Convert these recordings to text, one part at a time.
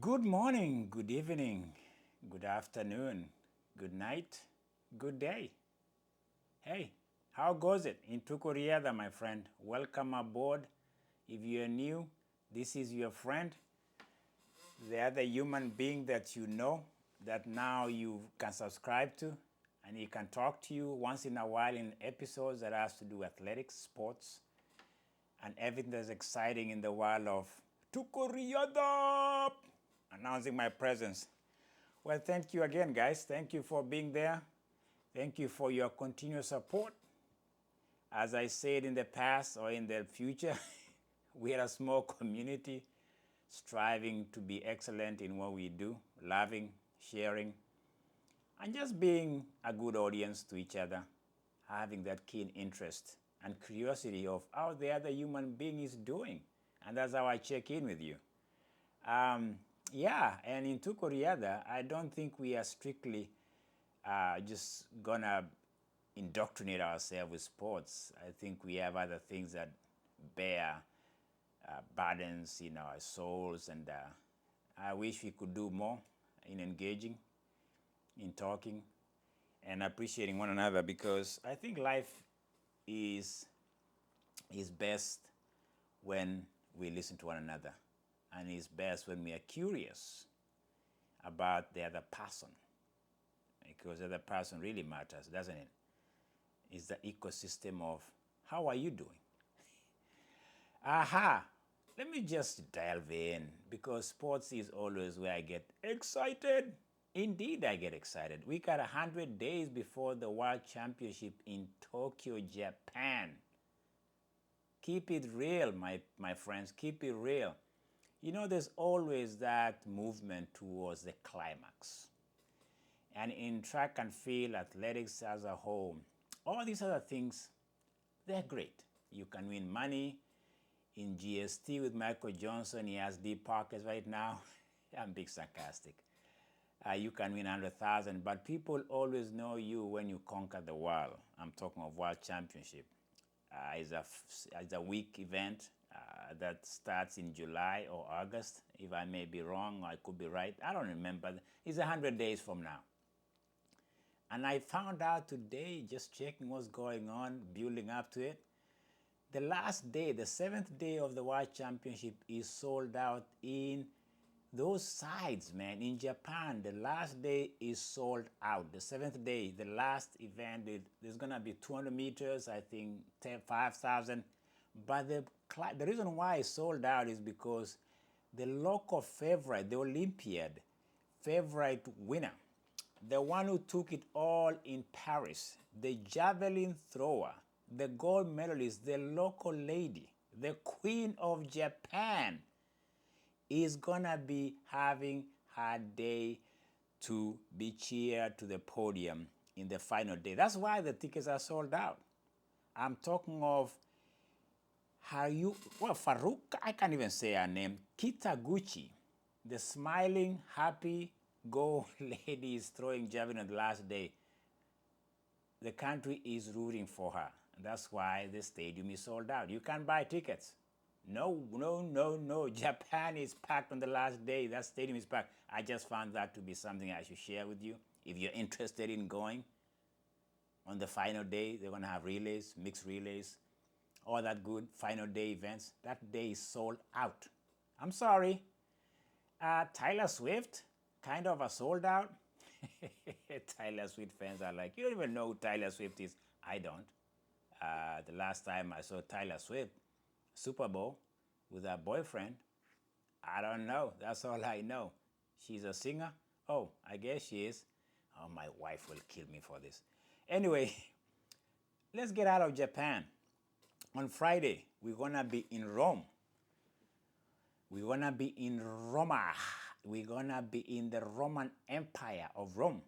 Good morning, good evening, good afternoon, good night, good day. Hey, how goes it in Tukuriada, my friend? Welcome aboard. If you're new, this is your friend, the other human being that you know that now you can subscribe to, and he can talk to you once in a while in episodes that has to do athletics, sports, and everything that's exciting in the world of Tukuriada. Announcing my presence. Well, thank you again, guys. Thank you for being there. Thank you for your continuous support. As I said in the past or in the future, we are a small community striving to be excellent in what we do, loving, sharing, and just being a good audience to each other, having that keen interest and curiosity of how the other human being is doing. And that's how I check in with you. Yeah, and in Tukuriada, I don't think we are strictly just gonna indoctrinate ourselves with sports. I think we have other things that bear burdens in our souls, and I wish we could do more in engaging, in talking, and appreciating one another, because I think life is best when we listen to one another, and it's best when we are curious about the other person, because the other person really matters, doesn't it? It's the ecosystem of how are you doing? Aha! Let me just delve in, because sports is always where I get excited. Indeed, I get excited. We got 100 days before the World Championship in Tokyo, Japan. Keep it real, my friends, keep it real. You know, there's always that movement towards the climax. And in track and field, athletics as a whole, all these other things, they're great. You can win money. In GST with Michael Johnson, he has deep pockets right now. I'm being sarcastic. You can win 100,000, but people always know you when you conquer the world. I'm talking of World Championship. It's a week event that starts in July or August. If I may be wrong, or I could be right. I don't remember. It's 100 days from now. And I found out today, just checking what's going on, building up to it, the last day, the 7th day of the World Championship is sold out in those sides, man. In Japan, the last day is sold out. The 7th day, the last event, there's going to be 200 meters, I think 5,000. But the reason why it's sold out is because the local favorite, the Olympiad favorite winner, the one who took it all in Paris, the javelin thrower, the gold medalist, the local lady, the Queen of Japan, is gonna be having her day to be cheered to the podium in the final day. That's why the tickets are sold out. I'm talking of Farouk, I can't even say her name, Kitaguchi, the smiling, happy gold lady is throwing javelin on the last day. The country is rooting for her. That's why the stadium is sold out. You can't buy tickets. No. Japan is packed on the last day. That stadium is packed. I just found that to be something I should share with you. If you're interested in going, on the final day, they're going to have relays, mixed relays, all that good final day events. That day is sold out. I'm sorry. Taylor Swift, kind of a sold out. Taylor Swift fans are like, you don't even know who Taylor Swift is. I don't. The last time I saw Taylor Swift, Super Bowl, with her boyfriend, I don't know. That's all I know. She's a singer? Oh, I guess she is. Oh, my wife will kill me for this. Anyway, let's get out of Japan. On Friday, we're going to be in Rome. We're going to be in Roma. We're going to be in the Roman Empire of Rome.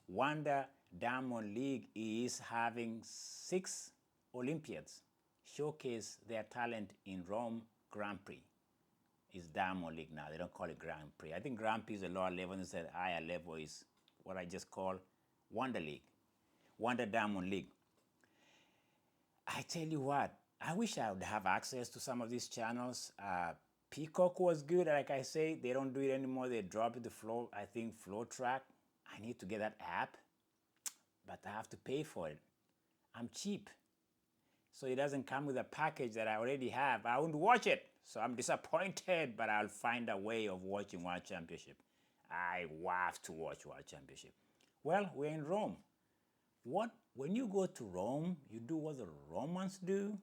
Wanda Diamond League is having 6 Olympiads showcase their talent in Rome Grand Prix. It's Diamond League now. They don't call it Grand Prix. I think Grand Prix is the lower level, and the higher level is what I just call Wanda League. Wanda Diamond League. I tell you what, I wish I would have access to some of these channels. Peacock was good. Like I say, they don't do it anymore. They drop it to flow, I think, flow track. I need to get that app, but I have to pay for it. I'm cheap. So it doesn't come with a package that I already have. I won't watch it. So I'm disappointed, but I'll find a way of watching World Championship. I have to watch World Championship. Well, we're in Rome. When you go to Rome, you do what the Romans do.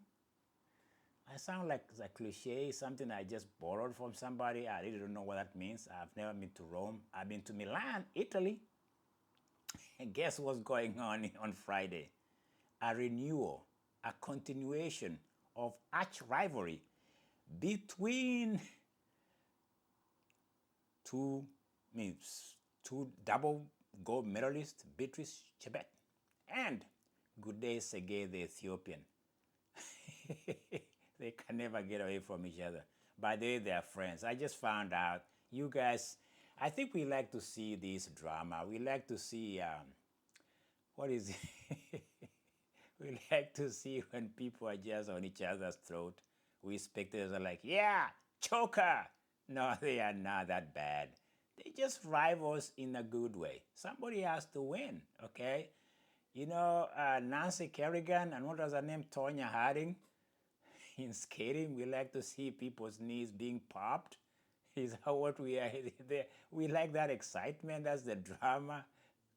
I sound like a cliche, something I just borrowed from somebody. I really don't know what that means. I've never been to Rome. I've been to Milan, Italy. And guess what's going on Friday? A renewal, a continuation of arch rivalry between two double gold medalists, Beatrice Chebet and Good Day Sege, the Ethiopian. They can never get away from each other. By the way, they are friends. I just found out. You guys, I think we like to see this drama. We like to see, what is it? We like to see when people are just on each other's throat. We spectators are like, yeah, choker. No, they are not that bad. They just rivals in a good way. Somebody has to win, okay? You know, Nancy Kerrigan and what was her name, Tonya Harding? In skating, we like to see people's knees being popped. Is that what we are? We like that excitement. That's the drama.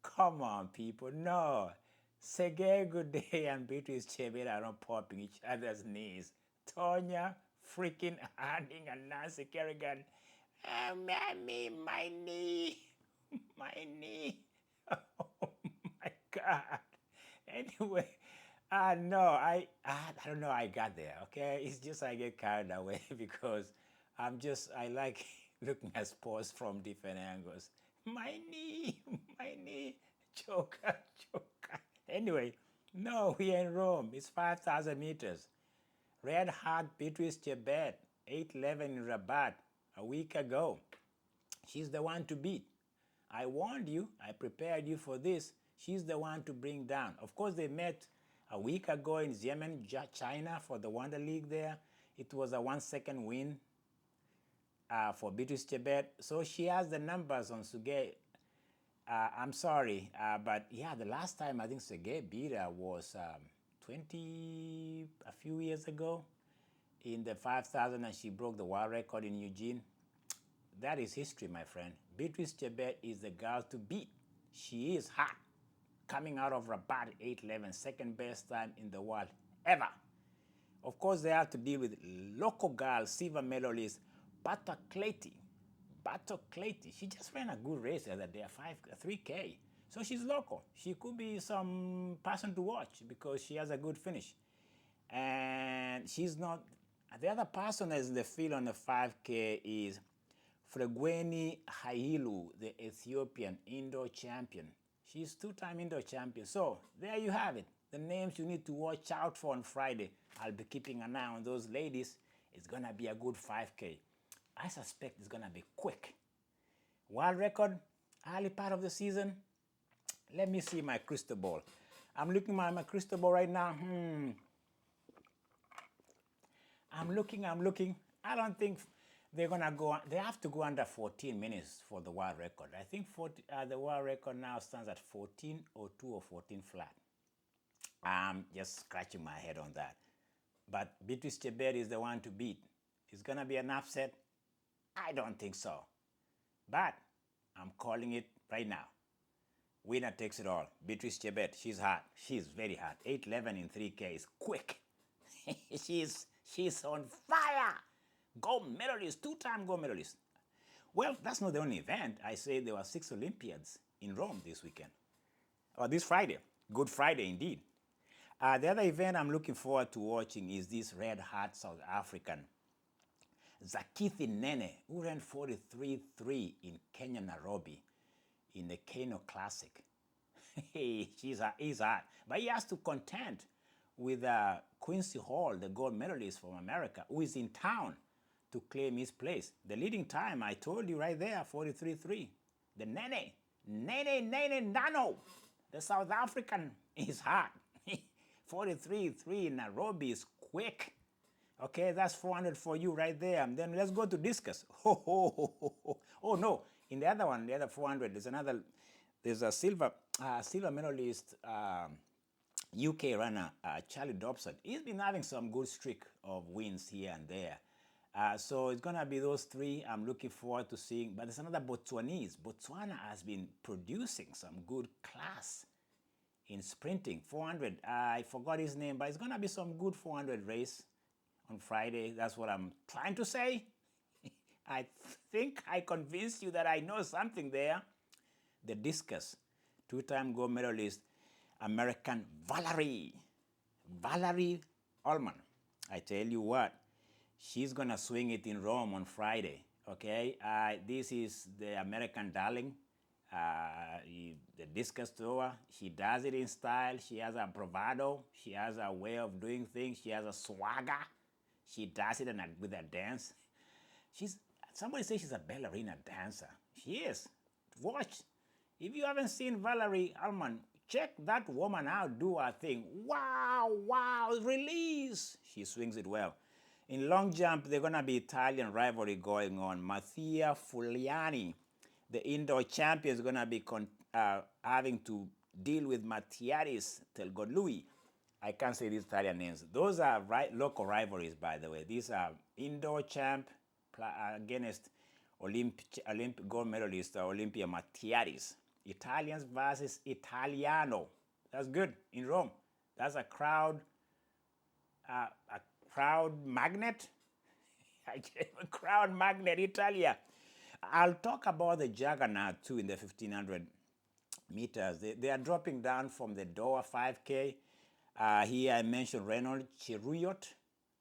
Come on, people. No. Sege Good Day and Beatrice Chebet are not popping each other's knees. Tonya freaking Harding and Nancy Kerrigan. Mammy, my knee. My knee. Oh my God. Anyway. No, I don't know. I got there. Okay, it's just I get carried away because I like looking at sports from different angles. My knee, choker. Anyway, no, we are in Rome. It's 5,000 meters. Red Heart Beatrice Chebet, 8:11 in Rabat a week ago. She's the one to beat. I warned you. I prepared you for this. She's the one to bring down. Of course, they met a week ago in Xiamen, China for the Wanda League there. It was a 1 second win for Beatrice Chebet. So she has the numbers on Suge. I'm sorry, but yeah, the last time I think Suge beat her was a few years ago in the 5,000 and she broke the world record in Eugene. That is history, my friend. Beatrice Chebet is the girl to beat. She is hot. Coming out of Rabat 8:11, second best time in the world ever. Of course, they have to deal with local girl, silver medalist Battoclettu. She just ran a good race the other day, 3K. So she's local. She could be some person to watch because she has a good finish. And she's not. The other person that's in the field on the 5K is Fregweni Hailu, the Ethiopian indoor champion. She's two-time indoor champion. So there you have it. The names you need to watch out for on Friday. I'll be keeping an eye on those ladies. It's going to be a good 5K. I suspect it's going to be quick. World record, early part of the season. Let me see my crystal ball. I'm looking at my crystal ball right now. I'm looking. I don't think they're going to go. They have to go under 14 minutes for the world record. I think the world record now stands at 14:02 or 14 flat. I'm just scratching my head on that. But Beatrice Chebet is the one to beat. It's going to be an upset? I don't think so. But I'm calling it right now. Winner takes it all. Beatrice Chebet, she's hot. She's very hot. 8:11 in 3K is quick. She's on fire. Gold medalist, two-time gold medalist. Well, that's not the only event. I say there were 6 Olympiads in Rome this weekend. Or this Friday. Good Friday indeed. The other event I'm looking forward to watching is this red-hot South African, Zakithi Nene, who ran 43.3 in Kenya, Nairobi, in the Kano Classic. He's hot. But he has to contend with Quincy Hall, the gold medalist from America, who is in town to claim his place. The leading time, I told you right there, 43.3. The Nene Nano, the South African, is hot. 43.3 in Nairobi is quick. Okay, that's 400 for you right there. And then let's go to discus. Oh no, in the other one, the other 400, there's a silver medalist, UK runner, Charlie Dobson. He's been having some good streak of wins here and there. So it's going to be those three I'm looking forward to seeing. But there's another Botswanese. Botswana has been producing some good class in sprinting. 400, I forgot his name, but it's going to be some good 400 race on Friday. That's what I'm trying to say. I think I convinced you that I know something there. The discus, two-time gold medalist, American Valarie Allman. I tell you what, she's gonna swing it in Rome on Friday. Okay, this is the American darling, the discus thrower. She does it in style. She has a bravado. She has a way of doing things. She has a swagger. She does it with a dance. Somebody says she's a ballerina dancer. She is. Watch. If you haven't seen Valarie Allman, check that woman out do her thing. Wow, release. She swings it well. In long jump, there's going to be Italian rivalry going on. Mattia Fuliani, the indoor champion, is going to be having to deal with Mattiadis Tenlogou. I can't say these Italian names. Those are local rivalries, by the way. These are indoor champ against Olympic gold medalist Olympia Mattiadis. Italians versus Italiano. That's good in Rome. That's a crowd magnet. A crowd magnet, Italia. I'll talk about the juggernaut too in the 1500 meters. They are dropping down from the Doha 5K. Here I mentioned Reynold Cheruiyot,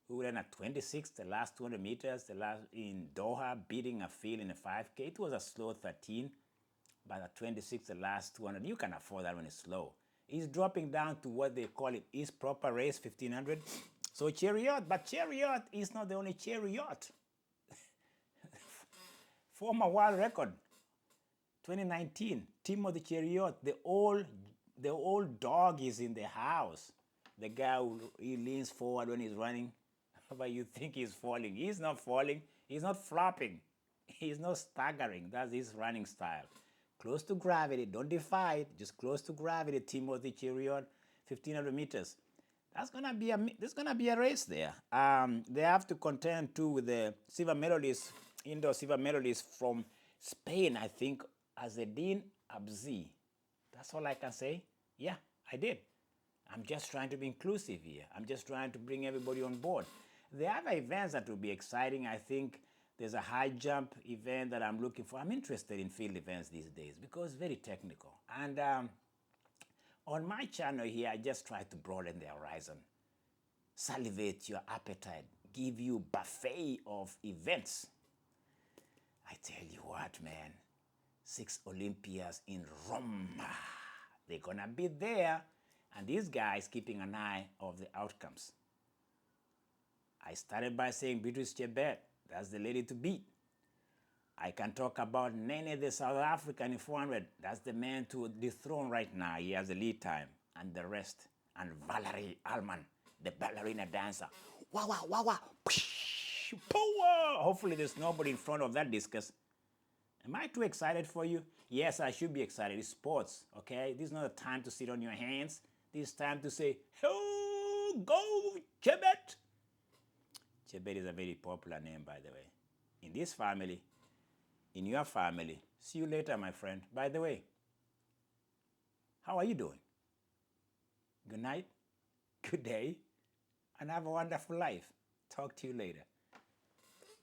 who ran at 26 the last 200 meters, in Doha, beating a field in a 5K. It was a slow 13, but at 26 the last 200, you can afford that when it's slow. He's dropping down to what they call it his proper race, 1500. So Cheruiyot, but Cheruiyot is not the only Cheruiyot. Former world record, 2019, Timothy Cheruiyot, the old dog is in the house. The guy he leans forward when he's running, but you think he's falling. He's not falling. He's not flopping. He's not staggering. That's his running style. Close to gravity. Don't defy it. Just close to gravity. Timothy Cheruiyot, 1500 meters. There's gonna be a race there. They have to contend too with the silver medalist, indoor silver medalist from Spain, I think, Azedine Abzi. That's all I can say. Yeah, I did. I'm just trying to be inclusive here. I'm just trying to bring everybody on board. There are other events that will be exciting. I think there's a high jump event that I'm looking for. I'm interested in field events these days because it's very technical. And on my channel here, I just try to broaden the horizon, salivate your appetite, give you buffet of events. I tell you what, man, 6 Olympiads in Rome. They're gonna be there, and these guys keeping an eye of the outcomes. I started by saying Beatrice Chebet, that's the lady to beat. I can talk about Nene, the South African in 400. That's the man to dethrone right now. He has the lead time and the rest. And Valarie Allman, the ballerina dancer. Wow, wow, wow, wow. Power! Hopefully there's nobody in front of that discus. Am I too excited for you? Yes, I should be excited. It's sports, okay? This is not a time to sit on your hands. This is time to say, oh, go, Chebet! Chebet is a very popular name, by the way. In this family, in your family. See you later, my friend. By the way, how are you doing? Good night, good day, and have a wonderful life. Talk to you later.